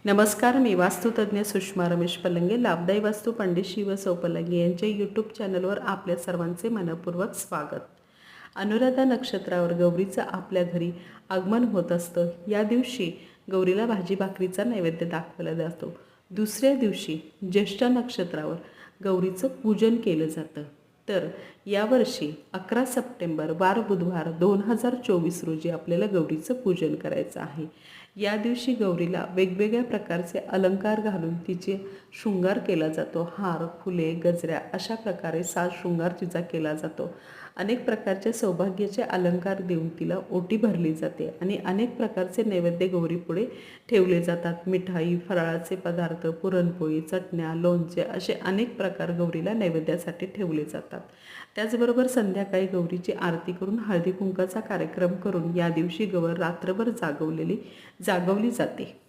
नमस्कार, मी वास्तुतज्ञ सुषमा रमेश पलंगे, लाभदायी वास्तू पंडित शिव पलंगे यांच्या यूट्यूब चॅनलवर आपल्या सर्वांचे मनपूर्वक स्वागत. अनुराधा नक्षत्रावर गौरीचं आपल्या घरी आगमन होत असतं. या दिवशी गौरीला भाजी भाकरीचा नैवेद्य दाखवला जातो. दुसऱ्या दिवशी ज्येष्ठ नक्षत्रावर गौरीचं पूजन केलं जातं. तर यावर्षी 11 सप्टेंबर वार बुधवार 2024 रोजी आपल्याला गौरीचं पूजन करायचं आहे. या दिवशी गौरीला वेगवेगळ्या प्रकारचे अलंकार घालून तिचे शृंगार केला जातो. हार, फुले, गजऱ्या अशा प्रकारे साज शृंगार तिचा केला जातो. अनेक प्रकारचे सौभाग्याचे अलंकार देऊन तिला ओटी भरली जाते आणि अनेक प्रकारचे नैवेद्य गौरीपुढे ठेवले जातात. मिठाई, फराळाचे पदार्थ, पुरणपोळी, चटण्या, लोणचे असे अनेक प्रकार गौरीला नैवेद्यासाठी ठेवले जातात. त्याचबरोबर संध्याकाळी गौरीची आरती करून हळदी कुंकाचा कार्यक्रम करून या दिवशी गौर रात्रभर जागवली जाते.